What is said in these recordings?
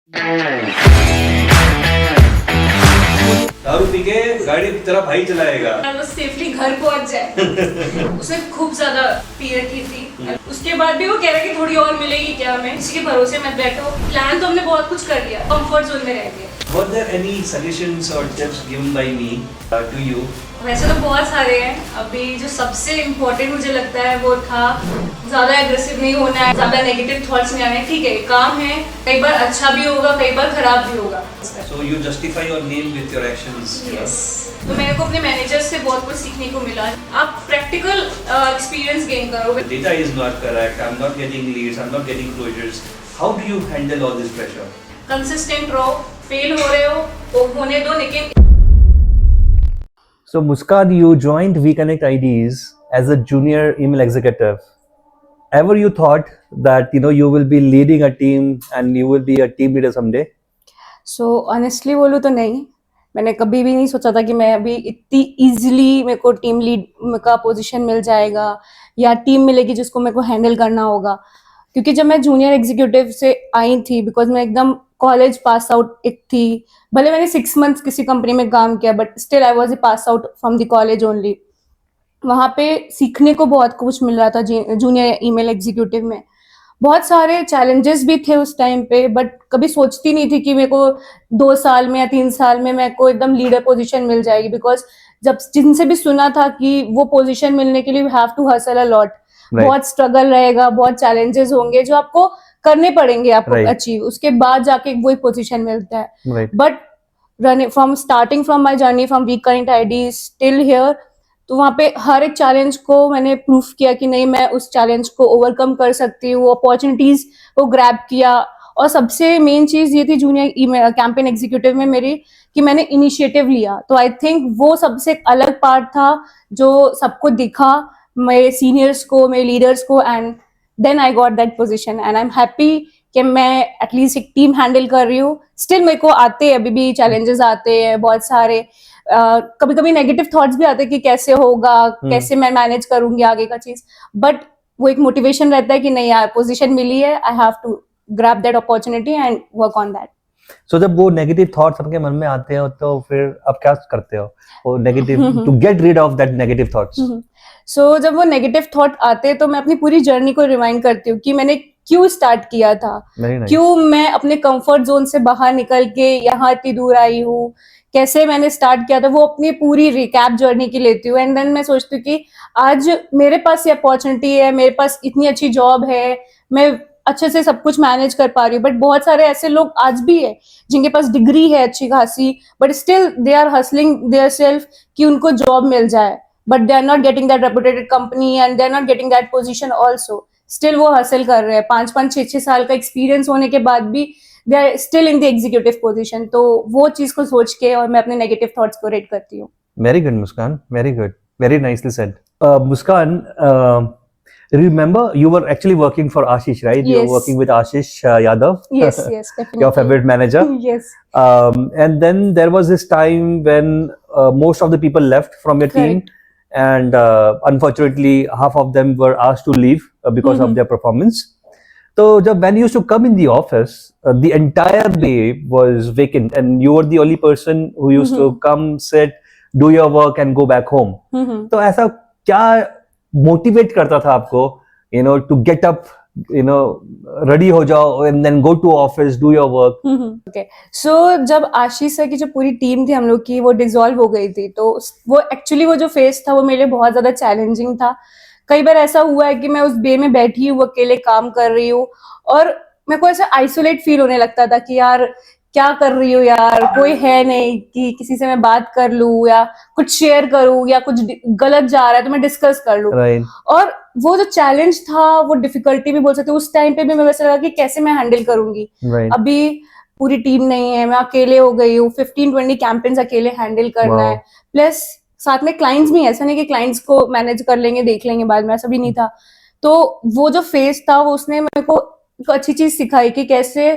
दारू पी के गाड़ी तेरा भाई चलाएगा। बस सेफली घर पहुंच जाए। उसने खूब ज्यादा पी रखी थी। उसके बाद भी वो कह रहा है कि थोड़ी और मिलेगी क्या, मैं इसी के भरोसे मत बैठो। प्लान तो हमने बहुत कुछ कर लिया, कंफर्ट जोन में रह गए। Were there any suggestions or tips given by me to you? वैसे तो बहुत सारे हैं, अभी जो सबसे इम्पोर्टेंट मुझे लगता है वो था ज्यादा एग्रेसिव नहीं होना है, ज्यादा नेगेटिव थॉट्स नहीं आने। ठीक है, काम है, कई बार अच्छा भी होगा, कई बार खराब भी होगा। So you justify your name with your actions. Yes. तो मेरे को अपने मैनेजर से बहुत कुछ सीखने को मिला। आप प्रैक्टिकल एक्सपीरियंस गेन करो। The data is not correct. I'm not getting leads. I'm not getting closures. How do you handle all this pressure? Consistent रहो, फेल हो रहे हो तो होने दो, लेकिन So Muskan, you joined WeConnect IDs as a junior email executive. Ever you thought that you will be leading a team and you will be a team leader someday? So honestly बोलूँ तो नहीं, मैंने कभी भी नहीं सोचा था कि मैं अभी इतनी इजीली मेरे को टीम लीड का पोजीशन मिल जाएगा या टीम मिलेगी जिसको मेरे को हैंडल करना होगा। क्योंकि जब मैं जूनियर एग्जीक्यूटिव से आई थी, बिकॉज मैं एकदम कॉलेज पास आउट एक थी, भले मैंने 6 मंथ्स किसी कंपनी में काम किया but still I was a pass out from the college only. वहाँ पे सीखने को बहुत कुछ मिल रहा था जूनियर ईमेल एग्जीक्यूटिव में। बहुत सारे चैलेंजेस भी थे उस टाइम पे, बट कभी सोचती नहीं थी कि मेरे को 2 साल में या 3 साल में मेरे को एकदम लीडर पोजीशन मिल जाएगी। बिकॉज जब जिनसे भी सुना था कि वो पोजीशन मिलने के लिए you have to hustle a lot, बहुत स्ट्रगल रहेगा, बहुत चैलेंजेस होंगे जो आपको करने पड़ेंगे आपको अचीव, उसके बाद जाके वही पोजीशन मिलता है। But running from my journey from WeConnect IDs till here, तो वहाँ पे हर एक चैलेंज को मैंने प्रूफ किया कि नहीं, मैं उस चैलेंज को ओवरकम कर सकती हूँ, अपॉर्चुनिटीज को ग्रैब किया। और सबसे मेन चीज ये थी जूनियर कैंपेन एग्जीक्यूटिव में मेरी, कि मैंने इनिशिएटिव लिया। तो आई थिंक वो सबसे एक अलग पार्ट था जो सबको दिखा, मेरे सीनियर्स को, मेरे लीडर्स को, and then I got that position and I am happy कि मैं एटलीस्ट एक टीम हैंडल कर रही हूँ। स्टिल मेरे को आते हैं, अभी भी चैलेंजेस आते हैं बहुत सारे। कभी कभी नेगेटिव थॉट्स भी आते हैं कि कैसे होगा, कैसे मैं मैनेज करूंगी आगे का चीज, बट वो एक मोटिवेशन रहता है कि नहीं यार, पोजीशन मिली है, I have to grab that opportunity and work on that. So जब वो नेगेटिव थॉट्स आपके मन में आते हैं तो फिर आप क्या करते हो वो negative to get rid of that negative thoughts? So जब वो नेगेटिव थॉट आते हैं तो मैं अपनी पूरी जर्नी को रिवाइंड करती हूँ कि मैंने क्यों स्टार्ट किया था, क्यों मैं अपने कंफर्ट जोन से बाहर निकल के यहाँ इतनी दूर आई हूँ, कैसे मैंने स्टार्ट किया था, वो अपनी पूरी रिकैप जर्नी की लेती हूँ। एंड देन मैं सोचती हूँ कि आज मेरे पास ये अपॉर्चुनिटी है, मेरे पास इतनी अच्छी जॉब है, मैं अच्छे से सब कुछ मैनेज कर पा रही हूँ। बट बहुत सारे ऐसे लोग आज भी है जिनके पास डिग्री है अच्छी खासी, but still they are hustling their self कि उनको जॉब मिल जाए, but they are not getting that reputed company and they are not getting that position also. Still वो हासिल कर रहे हैं, 5-5, 6-6 साल का एक्सपीरियंस होने के बाद भी they are still in the executive position. तो वो चीज को सोच के और मैं अपने नेगेटिव थॉट्स को रेट करती हूँ। Very good Muskan, very good, very nicely said. Muskan, remember you were actually working for Ashish, right? Yes. You were working with Ashish Yadav. Yes, definitely. Your favorite manager. Yes. And then there was this time when most of the people left from your team, and unfortunately half of them were asked to leave because of their performance. So when you used to come in the office, the entire day was vacant and you were the only person who used to come, sit, do your work and go back home. तो ऐसा क्या motivate करता था आपको, to get up, ready हो जाओ and then go to office, do your work? Okay. So जब आशीष sir की जो पूरी टीम थी हम लोग की वो डिसॉल्व हो गई थी, तो वो एक्चुअली वो जो फेज था वो मेरे लिए बहुत ज्यादा चैलेंजिंग था। कई बार ऐसा हुआ है कि मैं उस बे में बैठी हूँ, अकेले काम कर रही हूँ और मेरे को ऐसा आइसोलेट फील होने लगता था कि यार क्या कर रही हूँ यार, कोई है नहीं कि किसी से मैं बात कर लूँ या कुछ शेयर करूँ, या कुछ गलत जा रहा है तो मैं डिस्कस कर लूँ। और वो जो चैलेंज था, वो डिफिकल्टी भी बोल सकते उस टाइम पे भी मैं वैसा लगा कि कैसे मैं हैंडल करूंगी। अभी पूरी टीम नहीं है, मैं अकेले हो गई हूँ, 15-20 कैंपेन्स अकेले हैंडल करना है, प्लस साथ में क्लाइंट्स भी, ऐसा नहीं कि क्लाइंट्स को मैनेज कर लेंगे देख लेंगे बाद में, ऐसा भी नहीं था। तो वो जो फेज था वो उसने मेरे को एक अच्छी चीज सिखाई कि कैसे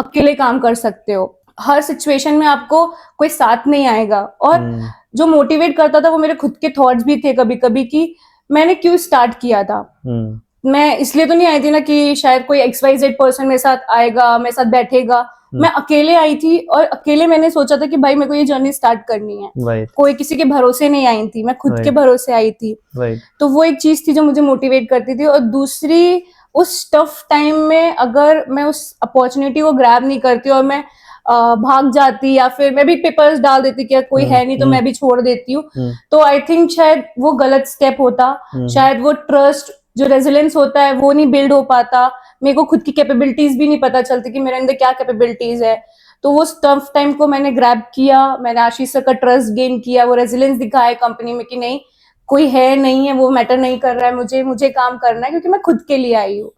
अकेले काम कर सकते हो, हर सिचुएशन में आपको कोई साथ नहीं आएगा। और जो मोटिवेट करता था वो मेरे खुद के थॉट्स भी थे कभी कभी कि मैंने क्यों स्टार्ट किया था। मैं इसलिए तो नहीं आई थी ना कि शायद कोई XYZ पर्सन मेरे साथ आएगा, मेरे साथ बैठेगा, मैं अकेले आई थी और अकेले मैंने सोचा था कि भाई मेरे को ये जर्नी स्टार्ट करनी है। Right. कोई किसी के भरोसे नहीं आई थी, मैं खुद के Right. भरोसे आई थी। Right. तो वो एक चीज थी जो मुझे मोटिवेट करती थी। और दूसरी, उस टफ टाइम में अगर मैं उस अपॉर्चुनिटी को ग्रैब नहीं करती और मैं भाग जाती या फिर मैं भी पेपर्स डाल देती कि कोई है नहीं तो मैं भी छोड़ देती हूँ, तो आई थिंक शायद वो गलत स्टेप होता। शायद वो ट्रस्ट, जो रेजिलेंस होता है, वो नहीं बिल्ड हो पाता। मेरे को खुद की कैपेबिलिटीज भी नहीं पता चलती कि मेरे अंदर क्या कैपेबिलिटीज है। तो वो टफ टाइम को मैंने ग्रैब किया, मैंने आशीष सर का ट्रस्ट गेन किया, वो रेजिलेंस दिखाया कंपनी में कि नहीं, कोई है नहीं है वो मैटर नहीं कर रहा है, मुझे काम करना है क्योंकि मैं खुद के लिए आई हूँ।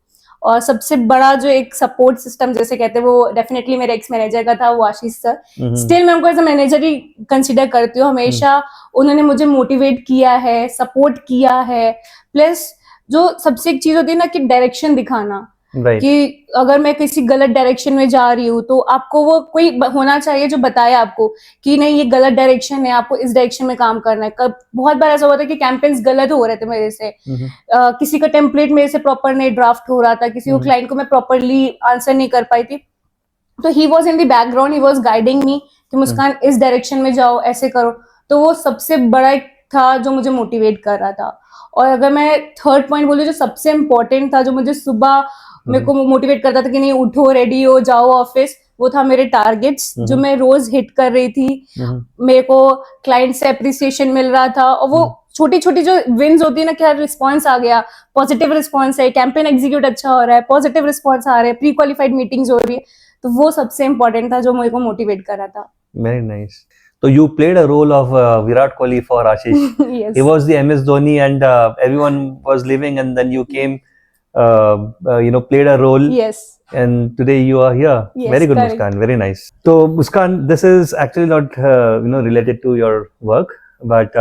और सबसे बड़ा जो एक सपोर्ट सिस्टम जैसे कहते हैं वो डेफिनेटली मेरे एक्स मैनेजर का था, वो आशीष सर। स्टिल मैं उनको एज अ मैनेजर ही कंसिडर करती हूँ। हमेशा उन्होंने मुझे मोटिवेट किया है, सपोर्ट किया है। प्लस जो सबसे एक चीज होती है ना कि डायरेक्शन दिखाना, Right. कि अगर मैं किसी गलत डायरेक्शन में जा रही हूँ तो आपको वो कोई होना चाहिए जो बताए आपको कि नहीं ये गलत डायरेक्शन है, आपको इस डायरेक्शन में काम करना है। कब बहुत बार ऐसा हुआ था कि कैंपेन्स गलत हो रहे थे मेरे से, किसी का टेम्पलेट मेरे से प्रॉपर नहीं ड्राफ्ट हो रहा था, किसी को क्लाइंट को मैं प्रॉपरली आंसर नहीं कर पाई थी, तो he was in the background, he was guiding मी कि मुस्कान इस डायरेक्शन में जाओ, ऐसे करो। तो वो सबसे बड़ा एक था जो मुझे मोटिवेट कर रहा था। और अगर मैं थर्ड पॉइंट बोलूँ जो सबसे इम्पोर्टेंट था, जो मुझे सुबह मेरे को मोटिवेट करता था कि नहीं उठो, रेडी हो, जाओ ऑफिस, वो था मेरे टारगेट्स जो मैं रोज हिट कर रही थी। मेरे को क्लाइंट से अप्रिसिएशन मिल रहा था और वो छोटी छोटी जो विन्स होती है ना, क्या रिस्पॉन्स आ गया, पॉजिटिव रिस्पॉन्स है, कैंपेन एग्जीक्यूट अच्छा हो रहा है, पॉजिटिव रिस्पॉन्स आ रहे हैं, प्री क्वालिफाइड मीटिंग्स हो रही है, तो वो सबसे इम्पोर्टेंट था जो मेरे को मोटिवेट कर रहा था। Very nice. So you played a role of Virat Kohli for Ashish. Yes. He was the MS Dhoni, and everyone was leaving, and then you came, played a role. Yes. And today you are here. Yes, Very good, correct. Muskan. Very nice. So Muskan, this is actually not related to your work, but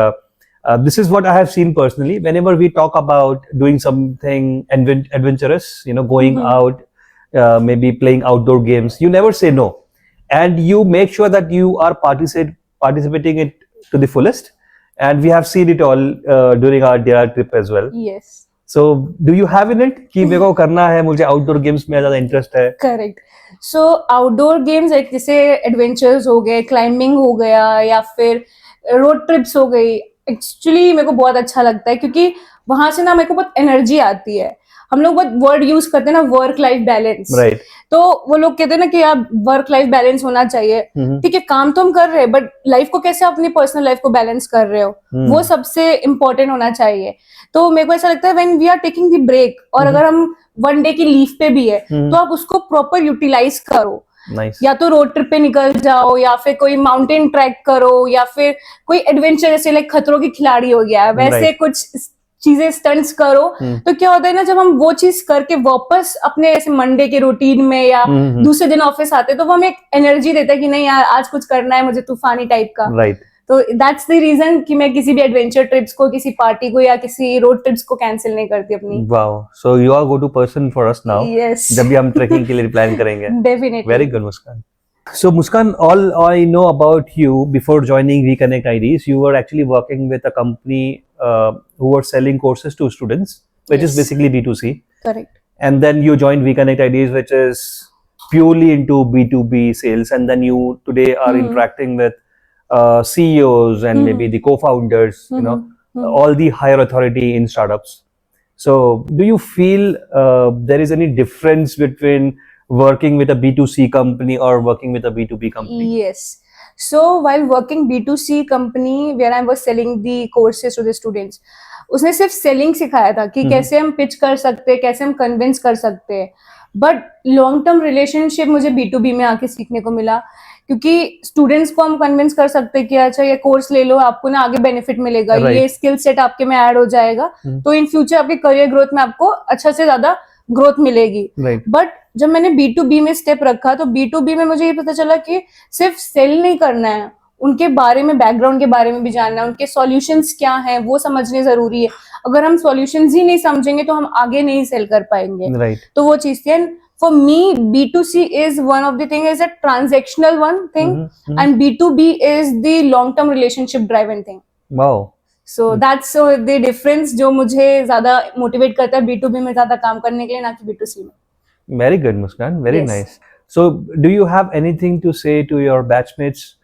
this is what I have seen personally. Whenever we talk about doing something adventurous, going out, maybe playing outdoor games, you never say no, and you make sure that you are participating it to the fullest. And we have seen it all during our DIR trip as well. Yes. So do you have in it कि मेरे को करना है, मुझे outdoor games में ज्यादा interest है? Correct. सो outdoor games एक जैसे एडवेंचर्स हो गए, क्लाइंबिंग हो गया या फिर रोड ट्रिप्स हो गई, एक्चुअली मेरे को बहुत अच्छा लगता है क्योंकि वहां से ना मेरे को बहुत एनर्जी आती है। हम लोग बहुत वर्ड यूज करते हैं ना, वर्क लाइफ बैलेंस, राइट। तो वो लोग कहते हैं ना कि आप वर्क लाइफ बैलेंस होना चाहिए। ठीक है, काम तो हम कर रहे हैं बट लाइफ को कैसे आप अपनी पर्सनल लाइफ को बैलेंस कर रहे हो, वो सबसे इम्पोर्टेंट होना चाहिए। तो मेरे को ऐसा लगता है when we are taking the break, और अगर हम वन डे की लीव पे भी है तो आप उसको प्रॉपर यूटिलाइज करो। Nice. या तो रोड ट्रिप पे निकल जाओ, या फिर कोई माउंटेन ट्रैक करो, या फिर कोई एडवेंचर जैसे लाइक खतरों के खिलाड़ी हो गया, वैसे Right. कुछ चीजें स्टंट्स करो। तो क्या होता है ना, जब हम वो चीज करके वापस अपने ऐसे मंडे के रूटीन में या दूसरे दिन ऑफिस आते हैं तो वो हमें एक एनर्जी देता है कि नहीं यार आज कुछ करना है मुझे, तूफानी टाइप का। Right. तो दैट्स द रीजन कि मैं किसी भी एडवेंचर ट्रिप्स को, किसी पार्टी को या किसी रोड ट्रिप्स को कैंसिल नहीं करती अपनी। Wow. So you are go-to person for us now. Yes. जब भी हम ट्रैकिंग के लिए प्लान करेंगे। Definitely. Very good, Muskan. So Muskan, all I know about you before joining WeConnect IDs, you were actually working with a company who were selling courses to students, which is Yes. basically B2C. Correct. And then you joined WeConnect IDs, which is purely into B2B sales. And then you today are interacting with CEOs and maybe the co-founders, all the higher authority in startups. So do you feel there is any difference between working with a B2C company or working with a B2B company? Yes. So while working B2C company where I was selling the courses to the students, उसने सिर्फ selling सिखाया था कि कैसे हम pitch कर सकते हैं, कैसे हम कन्विंस कर सकते हैं। बट लॉन्ग टर्म रिलेशनशिप मुझे B2B में आके सीखने को मिला, क्योंकि स्टूडेंट्स को हम कन्विंस कर सकते हैं कि अच्छा ये कोर्स ले लो, आपको ना आगे बेनिफिट मिलेगा, Right. ये स्किल सेट आपके में ऐड हो जाएगा, तो इन फ्यूचर आपके करियर ग्रोथ में आपको अच्छा से ज्यादा ग्रोथ मिलेगी। Right. बट जब मैंने B2B में स्टेप रखा तो B2B में मुझे ये पता चला कि सिर्फ सेल नहीं करना है, उनके बारे में, बैकग्राउंड के बारे में भी जानना है, उनके सॉल्यूशंस क्या हैं वो समझने जरूरी है। अगर हम सॉल्यूशंस ही नहीं समझेंगे तो हम आगे नहीं सेल कर पाएंगे। Right. तो वो चीज थी। And for me B2C is one of the thing, is a transactional one thing, and B2B is the long term relationship driven thing. Wow. So that's the difference जो मुझे ज्यादा मोटिवेट करता है B2B में ज्यादा काम करने के लिए, ना कि B2C में। Very good, Muskan. Very Yes. nice. So do you have anything to say to your batchmates,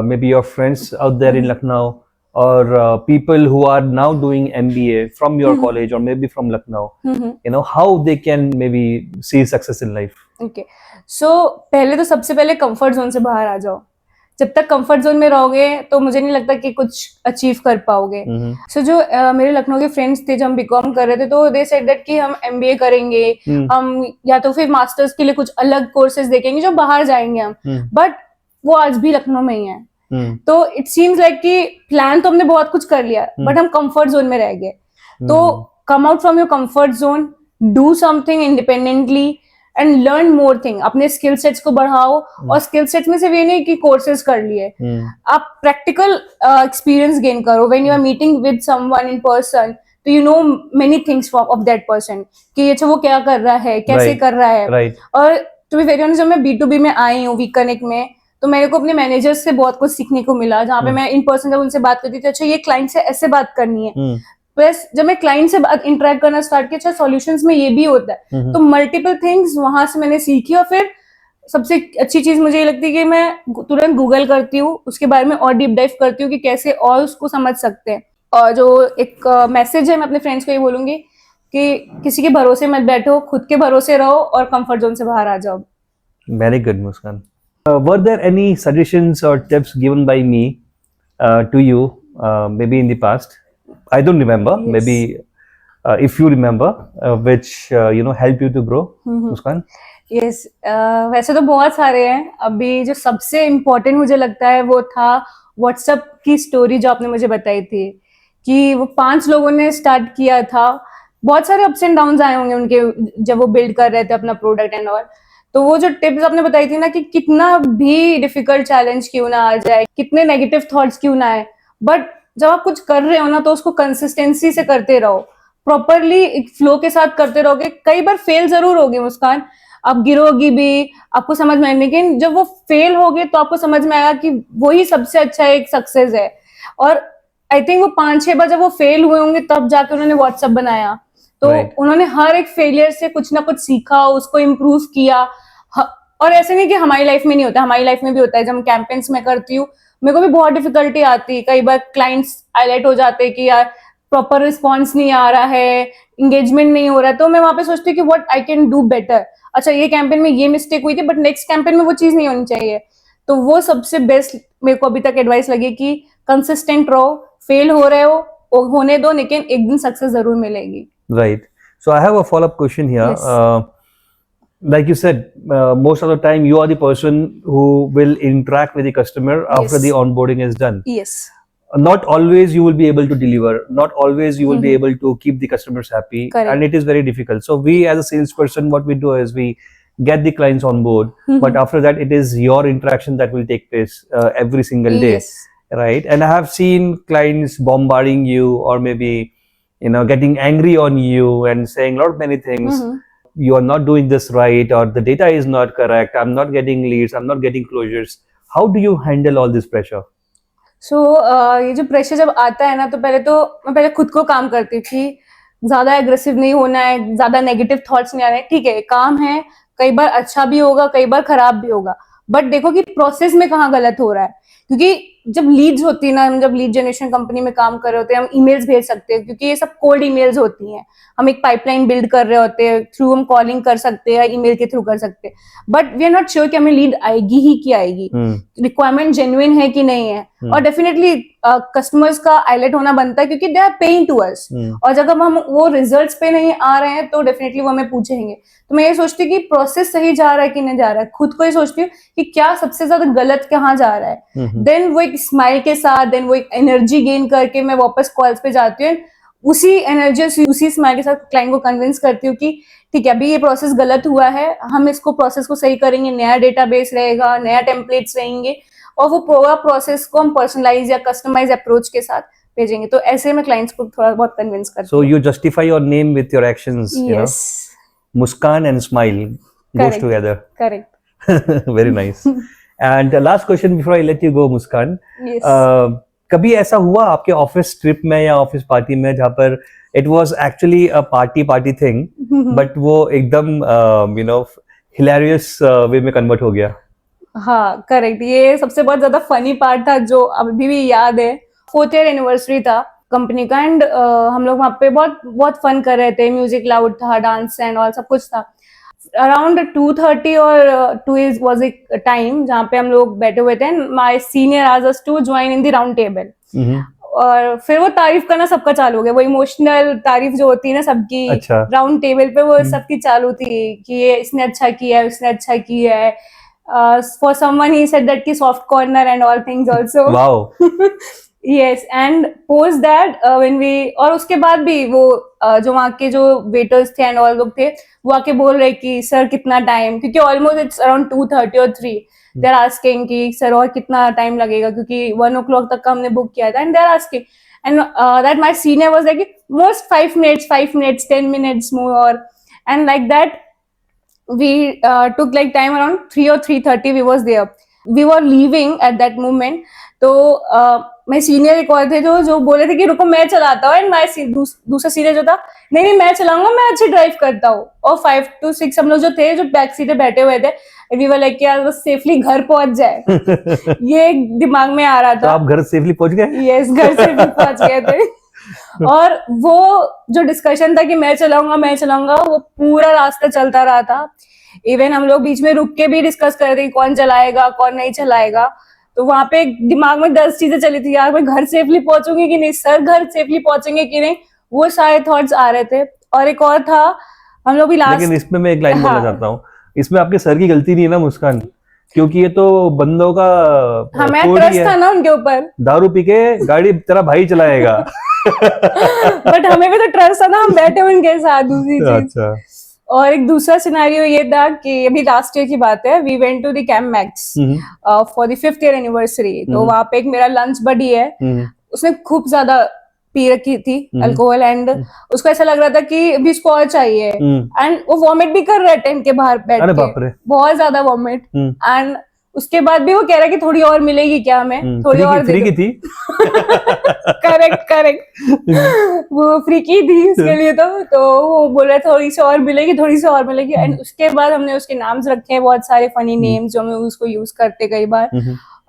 maybe your friends out there in Lucknow, or people who are now doing MBA from your college or maybe from Lucknow, how they can maybe see success in life? Okay so पहले तो सबसे पहले comfort zone से बाहर आ जाओ. जब तक comfort zone में रहोगे तो मुझे नहीं लगता कि कुछ अचीव कर पाओगे. सो जो मेरे लखनऊ के फ्रेंड्स थे जब हम बीकॉम कर रहे थे तो दे सेड दैट कि हम एमबीए करेंगे, हम या तो फिर मास्टर्स के लिए कुछ अलग कोर्सेज देखेंगे जो बाहर जाएंगे हम. बट वो आज भी लखनऊ में ही है. तो इट सीम्स लाइक कि प्लान तो हमने बहुत कुछ कर लिया बट हम कंफर्ट जोन में रह गए. तो come out from your comfort zone, do something independently and learn more thing. अपने स्किल सेट्स को बढ़ाओ और स्किल सेट्स में सिर्फ ये नहीं कि कोर्सेज कर लिए, आप प्रैक्टिकल एक्सपीरियंस गेन करो. When you are meeting with someone in person तो you know many things of that person कि अच्छा वो क्या कर रहा है, कैसे कर रहा है. और टू बी वेरी ऑनेस्ट जब मैं B2B में आई हूँ वी कनेक्ट में तो मेरे को अपने मैनेजर्स से बहुत कुछ सीखने को मिला. जहाँ पे मैं इन पर्सन जब उनसे बात करती थी अच्छा ये क्लाइंट से ऐसे बात करनी है. प्लस जब मैं क्लाइंट से इंटरेक्ट करना स्टार्ट किया अच्छा सॉल्यूशंस में ये भी होता है. तो मल्टीपल थिंग्स वहां से मैंने सीखी. और फिर सबसे अच्छी चीज मुझे ये लगती है कि मैं तुरंत गूगल करती हूँ, उसके बारे में और डीप डाइव करती हूँ कि कैसे और उसको समझ सकते हैं. और जो एक मैसेज है मैं अपने फ्रेंड्स को ये बोलूंगी कि किसी के भरोसे मत बैठो, खुद के भरोसे रहो और कंफर्ट जोन से बाहर आ जाओ. Very good, Muskan. Were there any suggestions or tips given by me to you maybe in the past? I don't remember. Yes. Maybe if you remember, which help you to grow, Muskan. Yes वैसे तो बहुत सारे हैं. अभी जो सबसे important मुझे लगता है वो था व्हाट्सएप की स्टोरी जो आपने मुझे बताई थी कि वो 5 लोगों ने स्टार्ट किया था. बहुत सारे अप्स एंड डाउन्स आए होंगे उनके जब वो बिल्ड कर रहे थे अपना प्रोडक्ट एंड ऑल. तो वो जो टिप्स आपने बताई थी ना कि कितना भी डिफिकल्ट चैलेंज क्यों ना आ जाए, कितने नेगेटिव थॉट्स क्यों ना आए, बट जब आप कुछ कर रहे हो ना तो उसको कंसिस्टेंसी से करते रहो, प्रॉपरली एक फ्लो के साथ करते रहोगे. कई बार फेल जरूर होगी मुस्कान, आप गिरोगी भी, आपको समझ में आएगी, लेकिन जब वो फेल होगे तो आपको समझ में आएगा कि वही सबसे अच्छा एक सक्सेस है. और आई थिंक वो 5-6 बार जब वो फेल हुए होंगे तब जाके उन्होंने व्हाट्सएप बनाया. तो उन्होंने हर एक फेलियर से कुछ ना कुछ सीखा, उसको इम्प्रूव किया. और ऐसे नहीं कि हमारी लाइफ में नहीं होता, हमारी लाइफ में भी होता है. जब मैं कैंपेन्स में करती हूँ मेरे को भी बहुत डिफिकल्टी आती है. कई बार क्लाइंट्स हाईलाइट हो जाते हैं कि यार प्रॉपर रिस्पॉन्स नहीं आ रहा है, एंगेजमेंट नहीं हो रहा है. तो मैं वहां पे सोचती हूँ कि what I can do better. अच्छा ये कैंपेन में ये मिस्टेक हुई थी बट नेक्स्ट कैंपेन में वो चीज नहीं होनी चाहिए. तो वो सबसे बेस्ट मेरे को अभी तक एडवाइस लगी कि कंसिस्टेंट रहो, फेल हो रहे हो होने दो, लेकिन एक दिन सक्सेस जरूर मिलेगी. Right. So I have a follow-up question here. Yes. Like you said, most of the time you are the person who will interact with the customer after Yes. the onboarding is done. Yes. Not always you will be able to deliver. Not always you will be able to keep the customers happy. Correct. And it is very difficult. So we as a salesperson, what we do is we get the clients on board. But after that, it is your interaction that will take place every single day. Yes. Right. And I have seen clients bombarding you or maybe getting angry on you and saying a lot many things. You are not doing this right, or the data is not correct. I'm not getting leads. I'm not getting closures. How do you handle all this pressure? So ये जो pressure जब आता है ना तो मैं पहले खुद को काम करती थी. ज्यादा एग्रेसिव नहीं होना है, ज्यादा नेगेटिव थॉट्स नहीं आने. ठीक है काम है, कई बार अच्छा भी होगा, कई बार खराब भी होगा, बट देखो कि प्रोसेस में कहाँ गलत हो रहा है. क्योंकि जब लीड्स होती है ना, हम जब लीड जनरेशन कंपनी में काम कर रहे होते हैं, हम ईमेल्स भेज सकते हैं क्योंकि ये सब कोल्ड ईमेल्स होती हैं. हम एक पाइपलाइन बिल्ड कर रहे होते हैं, थ्रू हम कॉलिंग कर सकते हैं, ईमेल के थ्रू कर सकते हैं, but we are not sure कि हमें लीड आएगी ही कि आएगी, रिक्वायरमेंट जेन्युइन है कि नहीं है. और डेफिनेटली कस्टमर्स का हाईलाइट होना बनता है क्योंकि they are paying to us. और जब हम वो रिजल्ट्स पे नहीं आ रहे हैं तो डेफिनेटली वो हमें पूछेंगे. तो मैं ये सोचती हूँ कि प्रोसेस सही जा रहा है कि नहीं जा रहा है. खुद को ये सोचती हूँ कि क्या सबसे ज्यादा गलत कहाँ जा रहा है. देन वो एक स्माइल के साथ, देन वो एक एनर्जी गेन करके मैं वापस कॉल्स पे जाती हूँ. उसी एनर्जी, उसी स्माइल के साथ क्लाइंट को कन्विंस करती हूँ कि ठीक है अभी ये प्रोसेस गलत हुआ है, हम इसको प्रोसेस को सही करेंगे, नया डेटाबेस रहेगा, नया टेम्पलेट्स रहेंगे और वो पूरा प्रोसेस को हम पर्सनलाइज या कस्टमाइज अप्रोच के साथ भेजेंगे. तो ऐसे में क्लाइंट्स को थोड़ा बहुत कन्विंस करती हूँ. So you justify your name with your actions. Yes. Muskan and smile goes Correct. together. Correct. Very nice. And last question before I let you go, Muskan. Yes. कभी ऐसा हुआ आपके ऑफिस ट्रिप में या office party में जहाँ पर it was actually a party thing, but वो एकदम हिलेरियस वे में कन्वर्ट हो गया. हाँ करेक्ट, ये सबसे बहुत ज्यादा फनी पार्ट था जो अभी भी याद है. 4th ईयर एनिवर्सरी था कंपनी का एंड हम लोग वहाँ पे बहुत बहुत फन कर रहे थे. म्यूजिक लाउड था, डांस एंड ऑल सब कुछ था. अराउंड 2:30 और 2 was a टाइम जहाँ पे हम लोग बैठे हुए थे. My senior asked us to join in the round table. और फिर वो तारीफ करना सबका चालू हो गया. वो इमोशनल तारीफ जो होती है ना सबकी, अच्छा. राउंड टेबल पे वो सबकी चालू थी कि ये इसने अच्छा किया है, उसने अच्छा किया है. For someone he said that ki soft corner and all things also. Wow. Yes, and post that when we, और उसके बाद भी वो जो वहाँ के जो वेटर्स थे एंड ऑल लोग थे वो आके बोल रहे कि सर कितना टाइम, क्योंकि ऑलमोस्ट इट्स अराउंड 2:30 और 3. दे आर आस्किंग कि सर और कितना टाइम लगेगा, क्योंकि 1 o'clock तक का हमने बुक किया था. And they are asking and that my senior was like most 5 minutes 10 minutes more, and like that we took like time around 3 or 3:30 we was there. We were leaving at that moment. तो मैं senior एक और थे जो बोले थे कि रुको मैं चलाता हूँ. एंड माय दूसरा सीनियर जो था, नहीं मैं चलाऊंगा, मैं अच्छी ड्राइव करता हूँ. और 5 to 6 हम लोग जो थे जो बैक सीट पे बैठे हुए थे, वी वर लाइक यार बस सेफली घर पहुंच जाए. ये दिमाग में आ रहा था. तो आप घर सेफली पहुंच गए? यस, घर सेफली पहुंच गए थे. और वो जो डिस्कशन था कि मैं चलाऊंगा वो पूरा रास्ता चलता रहा था. इवन हम लोग बीच में रुक के भी डिस्कस कर रहे थे कौन चलाएगा कौन नहीं चलाएगा. तो वहां पे दिमाग में 10 चीजें चली थी, यार मैं घर सेफली पहुंचूंगी कि नहीं, सर घर सेफली पहुंचेंगे कि नहीं, वो सारे थॉट्स आ रहे थे. और एक और था, हम लोग भी लास्ट. लेकिन इसमें मैं एक लाइन बोलना हाँ. चाहता हूँ, इसमें आपके सर की गलती नहीं है ना मुस्कान, क्योंकि ये तो बंदों का हमें कोड ही ट्रस्ट है. था ना उनके ऊपर. दारू पी के गाड़ी तेरा भाई चलाएगा. बट हमें भी तो ट्रस्ट था ना, हम बैठे हुए उनके साथ. दूसरी चीज, अच्छा. और एक दूसरा सिनेरियो ये था कि अभी लास्ट ईयर की बात है, we went to the camp max for the 5th year anniversary. तो वहां पे एक मेरा लंच बडी है, उसने खूब ज्यादा पी रखी थी अल्कोहल. एंड उसको ऐसा लग रहा था कि अभी उसको और चाहिए. एंड वो वॉमिट भी कर रहा है टेंट के बाहर बैठ अरे के. बाप रे. बहुत ज्यादा वॉमिट. एंड उसके बाद भी वो कह रहा है कि थोड़ी और मिलेगी क्या, हमें थोड़ी और फ्री की थी. करेक्ट. वो फ्री की थी उसके लिए. तो वो बोल रहा थोड़ी सी और मिलेगी. एंड उसके बाद हमने उसके नाम्स रखे हैं, बहुत सारे फनी नेम्स जो हम उसको यूज करते कई बार.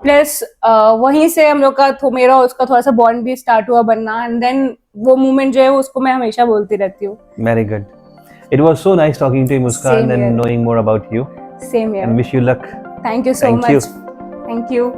प्लस वहीं से हम लोग का मेरा उसका थोड़ा सा बॉन्ड भी स्टार्ट हुआ बनना. एंड देन वो मोमेंट जो है उसको मैं हमेशा बोलती रहती हूँ. Very good. It was so nice talking to you, Muskan, Same here. and knowing more about you. Same here. And wish you luck. Thank you so Thank you. much. Thank you.